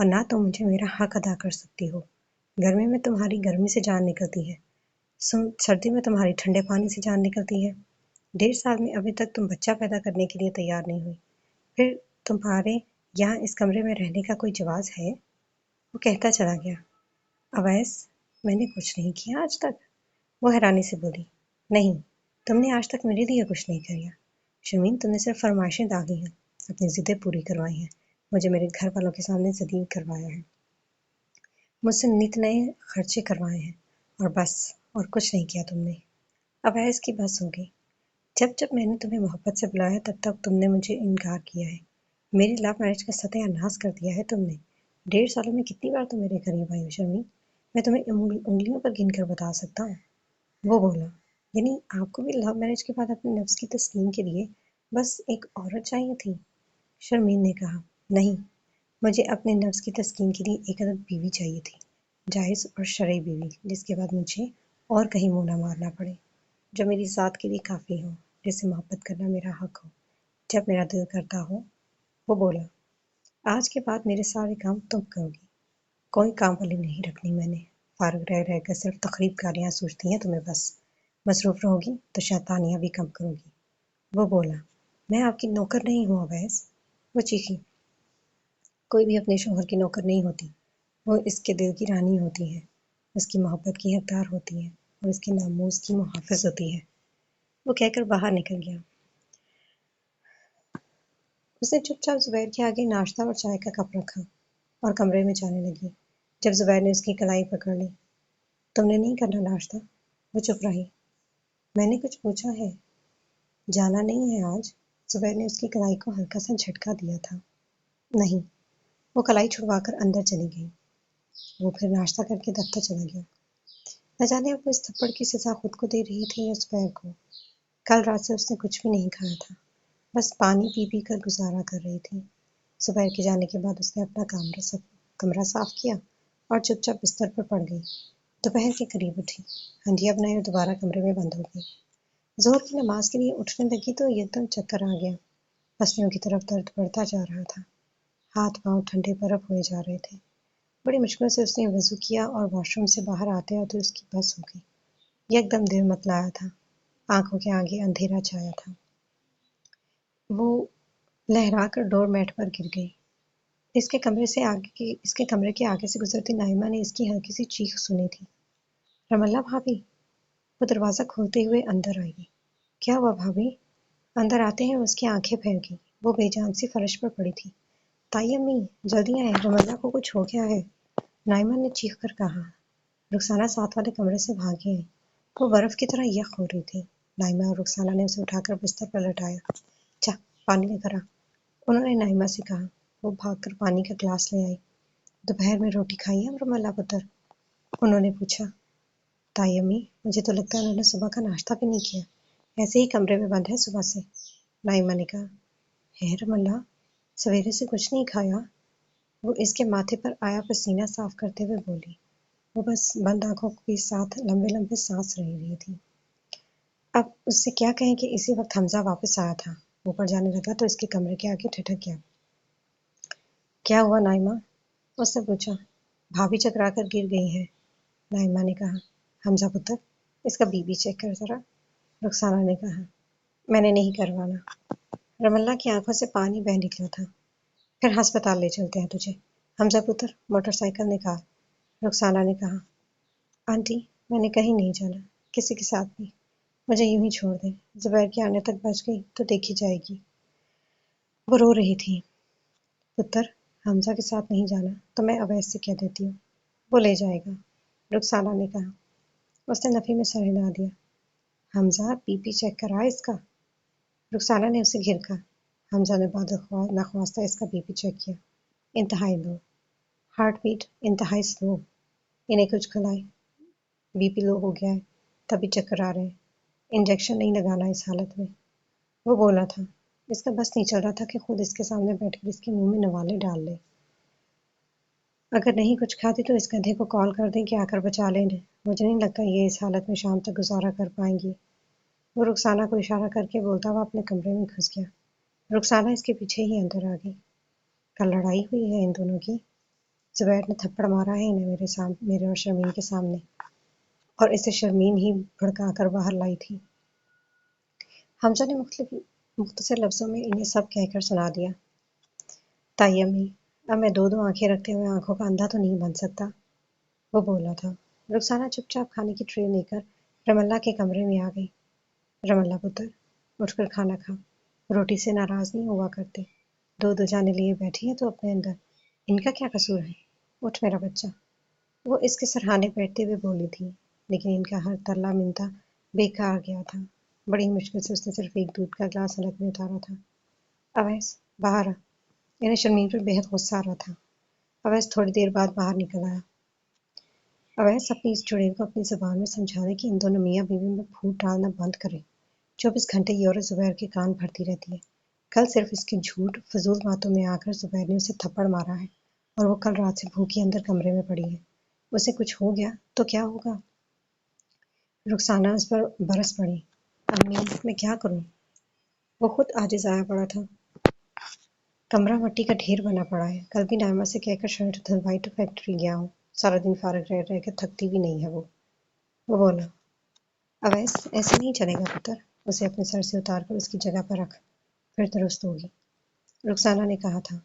اور نہ تم مجھے میرا حق ادا کر سکتی ہو۔ گرمی میں تمہاری گرمی سے جان نکلتی ہے، سردی میں تمہاری ٹھنڈے پانی سے جان نکلتی ہے۔ 1.5 سال میں ابھی تک تم بچہ پیدا کرنے کے لیے تیار نہیں ہوئی، پھر تمہارے یہاں اس کمرے میں رہنے کا کوئی جواز ہے؟ وہ کہتا چلا گیا۔ اویس، میں نے کچھ نہیں کیا آج تک، وہ حیرانی سے بولی۔ نہیں، تم نے آج تک میرے لیے کچھ نہیں کیا شرمین، تم نے صرف فرمائشیں داغی ہیں، اپنی ضدیں پوری کروائی ہیں، مجھے میرے گھر والوں کے سامنے ذلیل کروایا ہے، مجھ سے نت نئے خرچے کروائے ہیں، اور بس، اور کچھ نہیں کیا تم نے۔ اویس کی بس ہو گئی۔ جب جب میں نے تمہیں محبت سے بلایا تب تک تم نے مجھے انکار کیا ہے، میری لو میرج کا ستیہ ناش کر دیا ہے تم نے۔ 1.5 سالوں میں کتنی بار تم میرے قریب آئی ہو شرمین، میں تمہیں انگلیوں پر گن کر بتا سکتا ہوں۔ وہ بولا، یعنی آپ کو بھی لو میرج کے بعد اپنے نفس کی تسکین کے لیے بس ایک عورت چاہیے تھی؟ شرمین نے کہا، نہیں، مجھے اپنے نفس کی تسکین کے لیے ایک عدد بیوی چاہیے تھی، جائز اور شرعی بیوی، جس کے بعد مجھے اور کہیں منہ نہ مارنا پڑے، جو میری ذات کے لیے کافی ہو، جس سے محبت کرنا میرا حق ہو، جب میرا دل کرتا ہو۔ وہ بولا، آج کے بعد میرے سارے کام تم کرو گی، کوئی کام والی نہیں رکھنی میں نے، فارغ رہ رہ کر صرف تقریب کاریاں سوچتی ہیں تمہیں بس، مصروف رہو گی تو شیطانیاں بھی کم کرو گی۔ وہ بولا، میں آپ کی نوکر نہیں ہوں اویس، وہ چیخی، کوئی بھی اپنے شوہر کی نوکر نہیں ہوتی، وہ اس کے دل کی رانی ہوتی ہے، اس کی محبت کی حقدار ہوتی ہے، اور اس کے ناموس کی محافظ ہوتی ہے۔ وہ کہہ کر باہر نکل گیا۔ اس نے چپ چاپ زبیر کے آگے ناشتہ اور چائے کا کپ رکھا اور کمرے میں جانے لگی۔ جب زبیر نے اس کی کلائی پکڑ لی، تم نے نہیں کرنا ناشتہ؟ وہ چپ رہی۔ میں نے کچھ پوچھا ہے؟ جانا نہیں ہے آج؟ زبیر نے اس کی کلائی کو ہلکا سا جھٹکا دیا تھا۔ نہیں۔ وہ کلائی چھڑوا کر اندر چلی گئی۔ وہ پھر ناشتہ کر کے دفتر چلا گیا۔ نہ جانے اب وہ اس تھپڑ کی سزا خود کو دے رہی تھی یا زبیر کو۔ کل رات سے اس نے کچھ بھی نہیں کھایا تھا، بس پانی پی پی کر گزارا کر رہی تھی۔ زبیر کے جانے کے بعد اس نے اپنا کمرہ صاف کیا اور چپ چاپ بستر پر پڑ گئی۔ دوپہر کے قریب اٹھی، ہنڈیا بنائی اور دوبارہ کمرے میں بند ہو گئی۔ ظہر کی نماز کے لیے اٹھنے لگی تو ایک دم چکر آ گیا۔ پسلیوں کی طرف درد بڑھتا جا رہا تھا، ہاتھ پاؤں ٹھنڈے برف ہوئے جا رہے تھے۔ بڑی مشکل سے اس نے وضو کیا اور واش روم سے باہر آتے آتے اس کی بس ہو گئی۔ یک دم دل متلایا تھا، آنکھوں کے آگے اندھیرا چھایا تھا۔ وہ لہرا کر ڈور میٹ پر گر گئی۔ اس کے کمرے کے آگے سے گزرتی نائمہ نے اس کی ہلکی سی چیخ سنی تھی، رم اللہ بھابھی! وہ دروازہ کھولتے ہوئے اندر آئی۔ کیا ہوا بھابھی؟ اندر آتے ہیں اس کی آنکھیں پھیر گئی۔ وہ بے جان سی فرش پر پڑی تھی۔ تائی امی، جلدی آئیں، رم اللہ کو کچھ ہو گیا ہے، نائمہ نے چیخ کر کہا۔ رخسانہ ساتھ والے کمرے سے بھاگی آئی۔ وہ برف کی طرح یک ہو رہی تھی۔ نائمہ اور رخسانہ نے اسے اٹھا کر بستر پر لٹایا۔ جا، پانی لے کر آ، انہوں نے نائمہ سے کہا۔ وہ بھاگ کر پانی کا گلاس لے آئی۔ دوپہر میں روٹی کھائی ہے رم اللہ پتر؟ انہوں نے پوچھا۔ تائی امی، مجھے تو لگتا ہے انہوں نے صبح کا ناشتہ بھی نہیں کیا، ایسے ہی کمرے میں بند ہے صبح سے، نائمہ نے کہا۔ ہے رم اللہ، سویرے سے کچھ نہیں کھایا؟ وہ اس کے ماتھے پر آیا پسینہ صاف کرتے ہوئے بولی۔ وہ بس بند آنکھوں کے ساتھ لمبے لمبے سانس لے رہی تھی۔ اب اس سے کیا کہیں کہ اسی وقت حمزہ واپس آیا تھا۔ اوپر جانے لگا تو اس کے کمرے کے آگے ٹھٹک گیا۔ کیا ہوا نائمہ؟ اس نے پوچھا۔ بھابھی چکرا کر گر گئی ہیں، نائمہ نے کہا۔ حمزہ پتر، اس کا بی پی چیک کر ذرا، رخسانہ نے کہا۔ میں نے نہیں کروانا، رم اللہ کی آنکھوں سے پانی بہہ نکلا تھا۔ پھر ہسپتال لے چلتے ہیں تجھے، حمزہ پتر موٹر سائیکل نکال، رخسانہ نے کہا۔ آنٹی، میں نے کہیں نہیں جانا، کسی کے ساتھ بھی، مجھے یوں ہی چھوڑ دیں، زبیر کے آنے تک بچ گئی تو دیکھی جائے گی۔ وہ رو رہی تھی۔ پتر، حمزہ کے ساتھ نہیں جانا تو میں اویس سے کہہ دیتی ہوں، وہ لے جائے گا، رخسانہ نے کہا۔ اس نے نفی میں سر ہلا دیا۔ حمزہ بی پی چیک کرا اس کا، رخسانہ نے اسے گھیر کہا۔ حمزہ نے بعد نخواستہ اس کا بی پی چیک کیا، انتہائی لو، ہارٹ بیٹ انتہائی سلو، انہیں کچھ کھلائے، بی پی لو ہو گیا ہے، تبھی چکر آ رہے ہیں، انجیکشن نہیں لگانا اس حالت میں۔ وہ بولا تھا، اس کا بس نہیں چل رہا تھا کہ خود اس کے سامنے بیٹھ کر اس کے منہ میں نوالے ڈال لے۔ اگر نہیں کچھ کھاتی تو اس گدھے کو کال کر دیں کہ آ کر بچا لیں، مجھے نہیں لگتا یہ اس حالت میں شام تک گزارا کر پائیں گی۔ وہ رخسانہ کو اشارہ کر کے بولتا ہوا اپنے کمرے میں گھس گیا۔ رخسانہ اس کے پیچھے ہی اندر آ گئی۔ کل لڑائی ہوئی ہے ان دونوں کی؟ زبیر نے تھپڑ مارا ہے انہیں میرے اور شرمین کے سامنے، اور اسے شرمین ہی بھڑکا کر باہر لائی تھی۔ حمزہ نے مختصر لفظوں میں انہیں سب کہہ کر سنا دیا۔ تائی امی، اب میں دو آنکھیں رکھتے ہوئے آنکھوں کا اندھا تو نہیں بن سکتا، وہ بولا تھا۔ رخسانہ چپ چاپ کھانے کی ٹرے لے کر رم اللہ کے کمرے میں آ گئی۔ رم اللہ پتر، اٹھ کر کھانا کھا، روٹی سے ناراض نہیں ہوا کرتے، دو جانے لیے بیٹھی ہے تو اپنے اندر، ان کا کیا قصور ہے؟ اٹھ میرا بچہ۔ وہ اس کے سرہانے بیٹھتے ہوئے بولی تھی، لیکن ان کا ہر ترلا منتا بیکار گیا تھا۔ بڑی مشکل سے اس نے صرف ایک دودھ کا گلاس حلق میں اتارا تھا۔ اویس، باہر آ۔ انہیں شرمین پر بے حد غصہ آ رہا تھا۔ اویس تھوڑی دیر بعد باہر نکل آیا۔ اویس، اپنی اس چڑیل کو اپنی زبان میں سمجھا دے کہ ان دونوں میاں بیوی میں پھوٹ ڈالنا بند کرے۔ 24 گھنٹے یہ عورت زبیر کے کان بھرتی رہتی ہے۔ کل صرف اس کے جھوٹ فضول باتوں میں آ کر زبیر نے اسے تھپڑ مارا ہے، اور وہ کل رات سے بھوکی اندر کمرے میں پڑی ہے۔ اسے کچھ ہو گیا تو کیا ہوگا؟ رخسانہ اس پر برس پڑی۔ امی، میں کیا کروں؟ وہ خود عاجز آیا پڑا تھا۔ کمرہ مٹی کا ڈھیر بنا پڑا ہے۔ کل بھی نائمہ سے کہہ کر شرٹ دھلوائی تو فیکٹری گیا ہوں۔ سارا دن فارغ رہ رہ کے تھکتی بھی نہیں ہے وہ بولا۔ اویس، ایسے نہیں چلے گا پتر، اسے اپنے سر سے اتار کر اس کی جگہ پر رکھ، پھر درست ہوگی، رخسانہ نے کہا تھا۔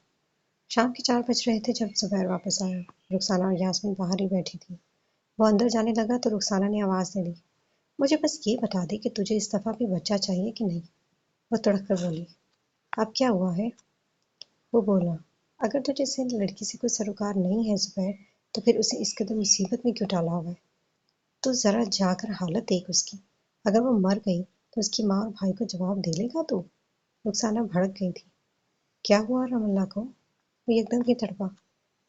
شام کے 4 بج رہے تھے جب زبیر واپس آیا۔ رخسانہ اور یاسمین باہر ہی بیٹھی تھی۔ وہ اندر جانے لگا تو رخسانہ نے آواز دے دی، مجھے بس یہ بتا دے کہ تجھے اس دفعہ بھی بچہ چاہیے کہ نہیں؟ وہ تڑک کر بولی، اب کیا ہوا ہے؟ وہ بولا، اگر تجھے سے لڑکی سے کوئی سروکار نہیں ہے زبیر، تو پھر اسے اس قدر مصیبت میں کیوں ڈالا ہوا ہے؟ تو ذرا جا کر حالت دیکھ اس کی، اگر وہ مر گئی تو اس کی ماں اور بھائی کو جواب دے لے گا تو؟ رخسانہ بھڑک گئی تھی۔ کیا ہوا رم اللہ کو؟ وہ ایک دم ہی تڑپا۔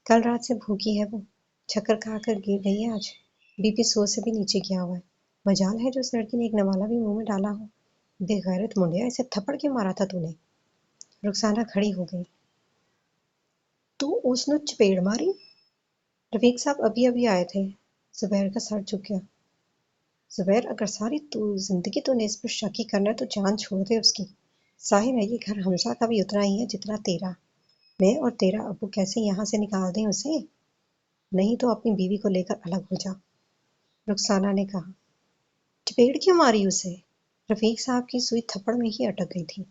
کل رات سے بھوکی ہے وہ، چکر کھا کر گر گئی ہے آج، بی پی 100 سے بھی نیچے گیا ہوا ہے۔ مجال ہے جو اس لڑکی نے ایک نوالا بھی منہ میں ڈالا ہو۔ بے غیرت منڈیا، اسے تھپڑ کیوں مارا تھا تو نے؟ رخسانہ کھڑی ہو گئی۔ تو اس نے چپیڑ ماری؟ رفیق صاحب ابھی ابھی آئے تھے۔ زبیر کا سر جھک گیا۔ زبیر، اگر ساری زندگی تو نے اس پر شک ہی کرنا ہے تو جان چھوڑ دے اس کی۔ ظاہر ہے یہ گھر حمزہ کا بھی اتنا ہی ہے جتنا تیرا۔ میں اور تیرا ابو کیسے یہاں سے نکال دیں اسے؟ نہیں تو اپنی بیوی کو لے کر الگ ہو جا، رخسانہ نے کہا۔ چپیڑ کیوں ماری اسے؟ رفیق صاحب کی سوئی تھپڑ میں ہی اٹک گئی تھی۔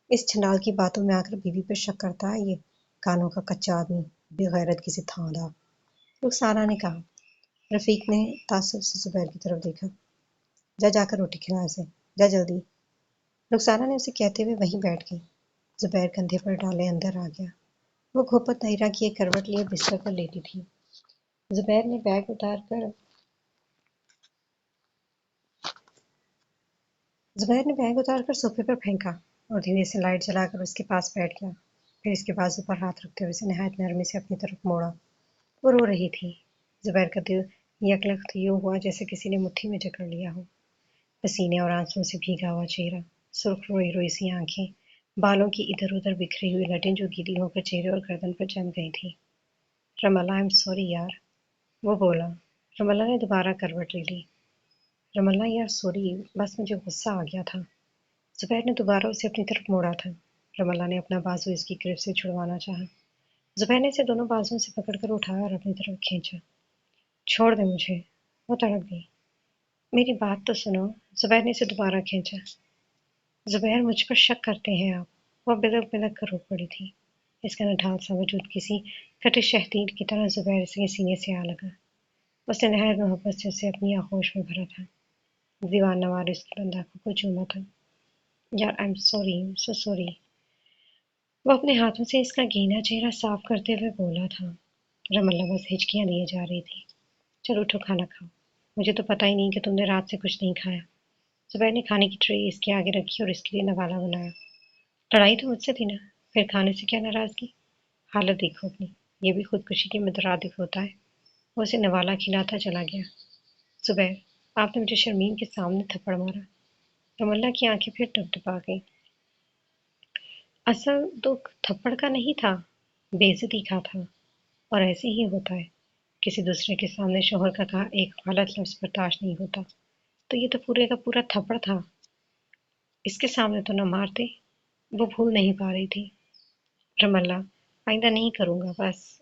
اس چھنال کی باتوں میں آ کر بیوی پر شک کرتا ہے یہ کانوں کا کچا آدمی، بے غیرت کسی تھاندہ، رخسانہ نے کہا۔ رفیق نے تعصب سے زبیر کی طرف دیکھا۔ جا کر روٹی کھلا اسے، جا جلدی۔ رخسانہ نے اسے کہتے ہوئے وہیں بیٹھ گئی۔ زبیر کندھے پر ڈالے اندر آ گیا۔ وہ گھوپت نہیرا کی ایک کروٹ لیے بستر پر لیٹی تھی۔ زبیر نے بیگ اتار کر صوفے پر پھینکا اور دھیرے سے لائٹ جلا کر اس کے پاس بیٹھ گیا۔ پھر اس کے بازو پر ہاتھ رکھتے ہوئے اسے نہایت نرمی سے اپنی طرف موڑا۔ وہ رو رہی تھی۔ زبیر کا دل یکلخت یوں ہوا جیسے کسی نے مٹھی میں جکڑ لیا ہو۔ پسینے اور آنسوؤں سے بھیگا ہوا چہرہ، سرخ روئی روئی سی آنکھیں، بالوں کی ادھر ادھر بکھری ہوئی لٹیں جو گیلی ہو کر چہرے اور گردن پر جم گئی تھی۔ رم اللہ، آئی ایم سوری یار، وہ بولا۔ رم اللہ نے دوبارہ کروٹ لے لی۔ رم اللہ یار سوری، بس مجھے غصہ آ گیا تھا۔ زبیر نے دوبارہ اسے اپنی طرف موڑا تھا۔ رم اللہ نے اپنا بازو اس کی گرفت سے چھڑوانا چاہا۔ زبیر نے اسے دونوں بازوؤں سے پکڑ کر اٹھایا اور اپنی طرف کھینچا۔ چھوڑ دے مجھے، وہ تڑپ گئی۔ میری بات تو سنو، زبیر نے اسے دوبارہ کھینچا۔ زبیر، مجھ پر شک کرتے ہیں آپ، وہ بلک بلک کر رو پڑی تھی۔ اس کا نڈھال سا وجود کسی کٹے شہتیر کی طرح زبیر کے سینے سے آ لگا۔ اس نے نہایت محبت سے اسے اپنی آغوش میں بھرا تھا۔ دیوار نوار اس کی بند آنکھوں کو چوما تھا۔ یار I am sorry, so sorry, وہ اپنے ہاتھوں سے اس کا گھینا چہرہ صاف کرتے ہوئے بولا تھا۔ رم اللہ بس ہچکیاں لیے جا رہی تھی۔ چلو اٹھو، کھانا کھاؤ، مجھے تو پتہ ہی نہیں کہ تم نے رات سے کچھ نہیں کھایا۔ زبیر نے کھانے کی ٹرے اس کے آگے رکھی اور اس کے لیے نوالا بنایا۔ لڑائی تو مجھ سے تھی نا، پھر کھانے سے کیا ناراضگی؟ حالت دیکھو اپنی، یہ بھی خودکشی کے مترادف ہوتا ہے۔ وہ اسے نوالا کھلاتا چلا گیا۔ زبیر، آپ نے مجھے شرمین کے سامنے تھپڑ مارا۔ رم اللہ کی آنکھیں پھر ٹپٹپا گئی۔ اصل دکھ تھپڑ کا نہیں تھا، بے عزتی کا تھا، اور ایسے ہی ہوتا ہے، کسی دوسرے کے سامنے شوہر کا کہا ایک غلط لفظ برداشت نہیں ہوتا، تو یہ تو پورے کا پورا تھپڑ تھا۔ اس کے سامنے تو نہ مارتے۔ وہ بھول نہیں پا رہی تھی۔ رم اللہ، آئندہ نہیں کروں گا، بس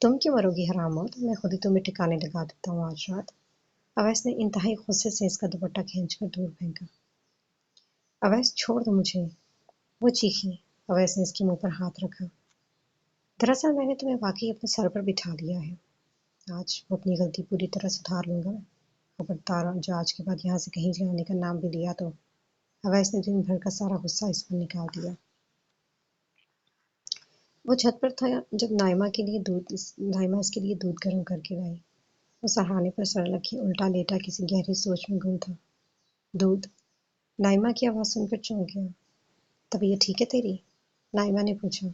تم کیوں مرو گی حرام موت، میں خود ہی تمہیں ٹھکانے لگا دیتا ہوں آج رات۔ اویس نے انتہائی غصے سے اس کا دوپٹہ کھینچ کر دور پھینکا۔ اویس چھوڑ دو مجھے، وہ چیخی۔ اویس نے اس کے منہ پر ہاتھ رکھا۔ دراصل میں نے تمہیں واقعی اپنے سر پر بٹھا لیا ہے، آج وہ اپنی غلطی پوری طرح سدھار لوں گا میں، خبردار جو آج کے بعد یہاں سے کہیں جانے کا نام بھی لیا تو۔ اویس نے دن بھر کا سارا غصہ اس پر نکال دیا۔ وہ چھت پر تھا جب نائمہ اس کے لیے دودھ گرم کر کے لائی۔ وہ سرہانے پر سر رکھے الٹا لیٹا کسی گہری سوچ میں گم تھا۔ دودھ؟ نائمہ کی آواز سن کر چونک گیا۔ طبیعت ٹھیک ہے تیری؟ نائمہ نے پوچھا۔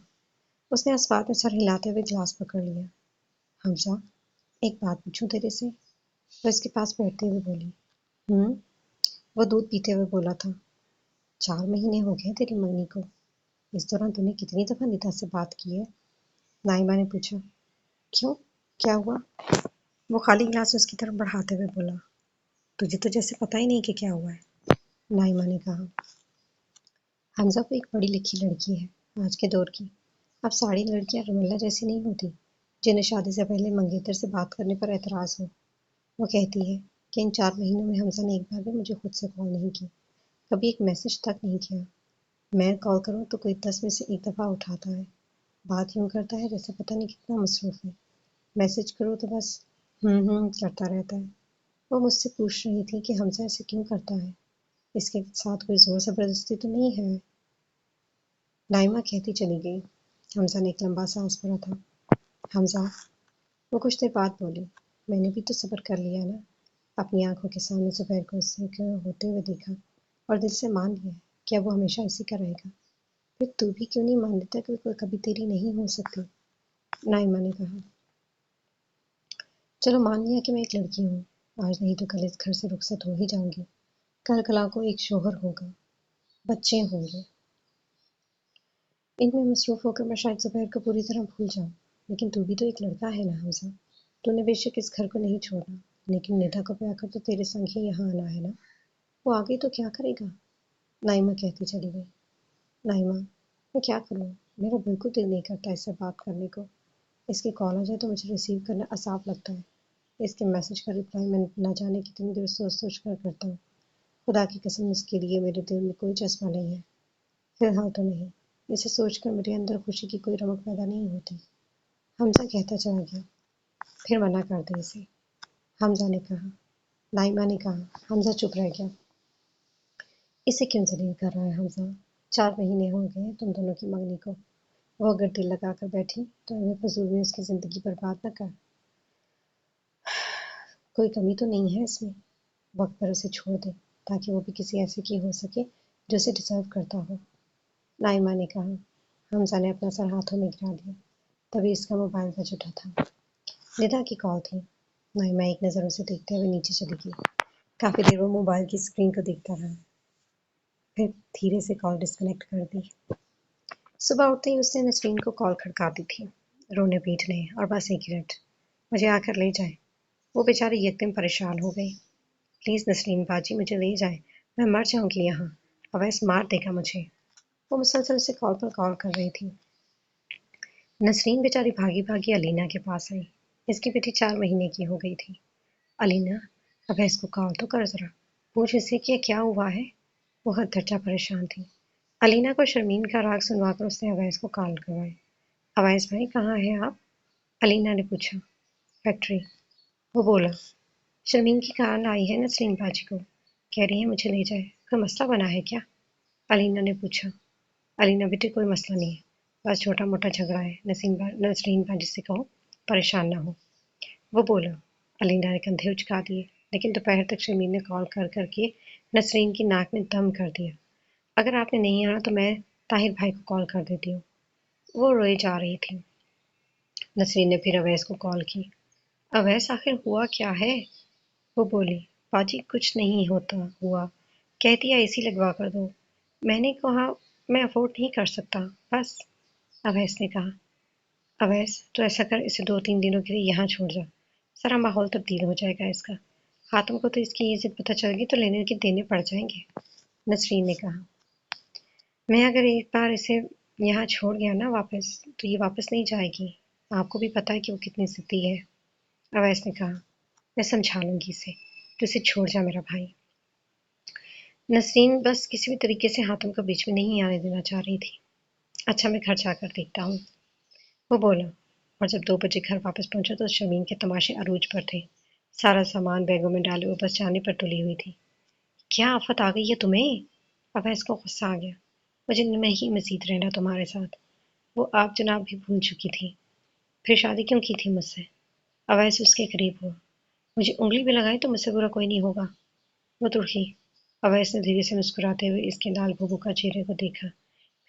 اس نے اسوات میں سر ہلاتے ہوئے گلاس پکڑ لیا۔ حمزہ، ایک بات پوچھوں تیرے سے؟ وہ اس کے پاس بیٹھتے ہوئے بولی۔ وہ دودھ پیتے ہوئے بولا تھا۔ 4 مہینے ہو گئے تیری منگنی کو، اس دوران تو نے کتنی دفعہ ندا سے بات کی ہے؟ نائمہ نے پوچھا۔ کیوں، کیا ہوا؟ وہ خالی گلاس اس کی طرف بڑھاتے ہوئے بولا۔ تجھے تو جیسے پتہ ہی نہیں کہ کیا ہوا ہے، نائمہ نے کہا۔ حمزہ کو ایک پڑھی لکھی لڑکی ہے آج کے دور کی۔ اب ساری لڑکیاں رملہ جیسی نہیں ہوتی جنہیں شادی سے پہلے منگیتر سے بات کرنے پر اعتراض ہو۔ وہ کہتی ہے کہ ان 4 مہینوں میں حمزہ نے ایک بار بھی مجھے خود سے کال نہیں کی، کبھی ایک میسج تک نہیں کیا۔ میں کال کروں تو کوئی 10 میں سے ایک دفعہ اٹھاتا ہے، بات یوں کرتا ہے جیسے پتہ نہیں کتنا مصروف ہے۔ میسج کرو تو بس کرتا رہتا ہے۔ وہ مجھ سے پوچھ رہی تھی کہ حمزہ ایسے کیوں کرتا ہے، اس کے ساتھ کوئی زور زبردستی تو نہیں ہے؟ نائمہ کہتی چلی گئی۔ حمزہ نے ایک لمبا سانس بھرا تھا۔ حمزہ، وہ کچھ دیر بعد بولی، میں نے بھی تو صبر کر لیا نا، اپنی آنکھوں کے سامنے زبیر کو اس سے ہوتے ہوئے دیکھا اور دل سے مان لیا کہ اب وہ ہمیشہ اسی کا رہے گا۔ پھر تو بھی کیوں نہیں مان لیتا کہ کوئی کبھی تیری نہیں ہو سکتی؟ نائمہ نے کہا۔ چلو مان لیا کہ میں ایک لڑکی ہوں، آج نہیں تو کل اس گھر سے رخصت ہو ہی جاؤں گی، کل کلا کو ایک شوہر ہوگا، بچے ہوں گے، ان میں مصروف ہو کر میں شاید زبیر کو پوری طرح بھول جاؤں، لیکن تو بھی تو ایک لڑکا ہے نا حمزہ، تو نے بے شک اس گھر کو نہیں چھوڑنا، لیکن ندا کو پہ آ کر تو تیرے سنگ ہی یہاں آنا ہے نا، وہ آ گئی تو کیا کرے گا؟ نائمہ کہتی چلی گئی۔ نائمہ، میں کیا کروں، میرا بالکل دل نہیں کرتا اس سے بات کرنے کو، اس کی کال آ جائے تو مجھے ریسیو کرنا عذاب لگتا ہے، اس کے میسج کا رپلائی میں نہ جانے کتنی دیر سوچ کر کرتا ہوں، خدا کی قسم اس کے لیے میرے دل میں کوئی جذبہ نہیں ہے، فی الحال تو نہیں، اسے سوچ کر میرے اندر خوشی کی کوئی رمق پیدا نہیں ہوتی۔ حمزہ کہتا چلا گیا۔ پھر منع کر دے اسے، حمزہ نے کہا۔ نائمہ نے کہا۔ حمزہ چپ رہ گیا۔ اسے کیوں ذلیل کر رہا ہے حمزہ؟ 4 مہینے ہو گئے تم دونوں کی منگنی کو، وہ اگر دل لگا کر بیٹھی تو ہمیں فضول میں اس کی زندگی برباد نہ کر، کوئی کمی تو نہیں ہے اس میں، وقت پر اسے چھوڑ دے تاکہ وہ بھی کسی ایسے کی ہو سکے جو اسے ڈیزرو کرتا ہو، نائمہ نے کہا۔ حمزہ نے اپنا سر ہاتھوں میں گرا لیا۔ تبھی اس کا موبائل بج اٹھا تھا۔ ندا کی کال تھی۔ نائمہ ایک نظر اسے دیکھتے ہوئے نیچے چلی گئی۔ کافی دیر وہ موبائل کی اسکرین کو دیکھتا رہا، پھر دھیرے سے کال ڈسکنیکٹ کر دی۔ صبح اٹھتے ہی اس نے نسرین کو کال کھڑکا دی تھی، رونے پیٹنے اور بس ایک ہی رٹ، مجھے آ کر لے جائیں۔ وہ بیچاری یکدم پریشان ہو گئی۔ پلیز نسرین باجی مجھے لے جائیں، میں مر جاؤں گی یہاں، اویس مار دے گا مجھے۔ وہ مسلسل سے کال پر کال کر رہی تھی۔ نسرین بیچاری بھاگی بھاگی علینا کے پاس آئی۔ اس کی بیٹی 4 مہینے کی ہو گئی تھی۔ علینا، اویس کو کال تو کر ذرا، پوچھ اسے کہ کیا ہوا ہے۔ وہ حد درجہ پریشان تھی۔ علینا کو شرمین کا راگ سنوا کر اس نے اویس کو کال کروائی۔ اویس بھائی کہاں ہیں آپ؟ علینا نے پوچھا۔ فیکٹری، وہ بولا۔ شرمین کی کال آئی ہے نسرین باجی کو، کہہ رہی ہے مجھے لے جائے، کوئی مسئلہ بنا ہے کیا؟ علینا نے پوچھا۔ علینا بیٹی کوئی مسئلہ نہیں ہے، بس چھوٹا موٹا جھگڑا ہے، نسرین باجی سے کہو پریشان نہ ہو، وہ بولا۔ علینا نے کندھے اچکا دیے، لیکن دوپہر تک شرمین نے کال کر کر کے نسرین کی ناک میں دم کر دیا۔ اگر آپ نے نہیں آنا تو میں طاہر بھائی کو کال کر دیتی ہوں۔ وہ روئے جا رہی تھی۔ نسرین نے پھر اویس کو کال کی۔ اویس آخر ہوا کیا ہے؟ وہ بولی۔ باجی کچھ نہیں ہوا، کہتی ہے اے سی لگوا کر دو، میں نے کہا میں افورڈ نہیں کر سکتا، بس، اویس نے کہا۔ اویس تو ایسا کر اسے 2-3 دنوں کے لیے یہاں چھوڑ جا، سارا ماحول تبدیل ہو جائے گا اس کا، خاتم کو تو اس کی یہ ضد پتہ چل گئی تو لینے کے دینے پڑ جائیں گے، نسرین نے کہا۔ میں اگر ایک بار اسے یہاں چھوڑ گیا نا واپس تو یہ واپس نہیں جائے گی، آپ کو بھی پتہ ہے کہ وہ کتنی ضدی ہے۔ اویس نے کہا، میں سمجھا لوں گی اسے، تو اسے چھوڑ جا میرا بھائی۔ نسرین بس کسی بھی طریقے سے حاتم کو بیچ میں نہیں آنے دینا چاہ رہی تھی۔ اچھا میں گھر جا کر دیکھتا ہوں، وہ بولا، اور جب 2 بجے گھر واپس پہنچا تو شمیم کے تماشے عروج پر تھے۔ سارا سامان بیگوں میں ڈالے وہ بس جانے پر تلی ہوئی تھی۔ کیا آفت آ گئی ہے تمہیں؟ اویس کو غصہ آ گیا، مجھے نہیں مزید رہنا تمہارے ساتھ۔ وہ آپ جناب بھی بھول چکی تھی۔ پھر شادی کیوں کی تھی مجھ سے؟ اویس اس کے قریب ہوا، مجھے انگلی بھی لگائی تو مجھ سے برا کوئی نہیں ہوگا۔ وہ تڑکی۔ اویس نے دھیرے سے مسکراتے ہوئے اس کے لال بھبوکا چہرے کو دیکھا،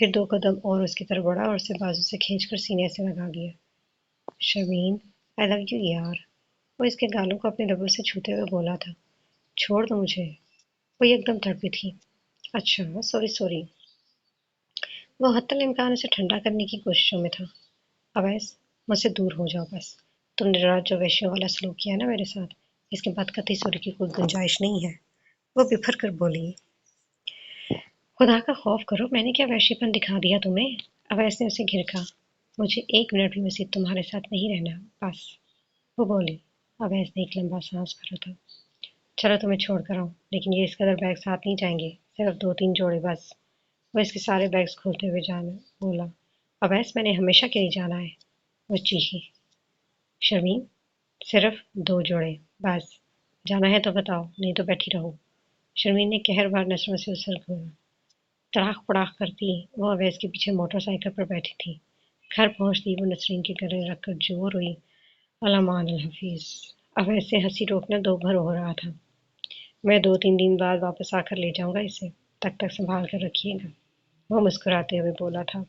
پھر 2 قدم اور اس کی طرف بڑھا اور اسے بازو سے کھینچ کر سینے سے لگا لیا۔ شرمین، آئی لو یو یار، وہ اس کے گالوں کو اپنے لبوں سے چھوتے ہوئے بولا تھا۔ چھوڑ دو مجھے۔ وہ ایک دم تڑپی تھی۔ اچھا سوری سوری۔ وہ حتی الامکان اسے ٹھنڈا کرنے کی کوششوں میں تھا۔ اویس، مجھ سے دور ہو جاؤ بس۔ تم نے رات جو ویشیوں والا سلوک کیا نا میرے ساتھ، اس کے بعد قطعی سوری کی کوئی گنجائش نہیں ہے۔ وہ بپھر کر بولی، خدا کا خوف کرو، میں نے کیا وحشی پن دکھا دیا تمہیں؟ اویس نے اسے گھرکا، مجھے 1 منٹ بھی مزید تمہارے ساتھ نہیں رہنا، بس۔ وہ بولی۔ اویس نے ایک لمبا سانس بھرا تھا۔ چلو تمہیں چھوڑ کر آؤں، لیکن یہ اس قدر بیگ ساتھ نہیں جائیں گے، صرف 2-3 جوڑے بس۔ وہ اس کے سارے بیگز کھولتے ہوئے بولا، اویس میں نے ہمیشہ کے لیے جانا ہے۔ وہ چیخی، شرمین، صرف 2 جوڑے، بس۔ جانا ہے تو بتاؤ، نہیں تو بیٹھی رہو۔ شرمین نے قہر بھر نظروں سے اسے گھورا۔ تڑاق پڑاق کرتی وہ اویس کے پیچھے موٹر سائیکل پر بیٹھی تھی۔ گھر پہنچتی وہ نسرین کے گلے رکھ کر جو روئی، الامان الحفیظ۔ اویس سے ہنسی روکنا 2 بھر ہو رہا تھا۔ میں 2-3 دن بعد واپس آ کر لے جاؤں گا اسے، تب تک سنبھال کر رکھیے گا، وہ مسکراتے ہوئے بولا تھا۔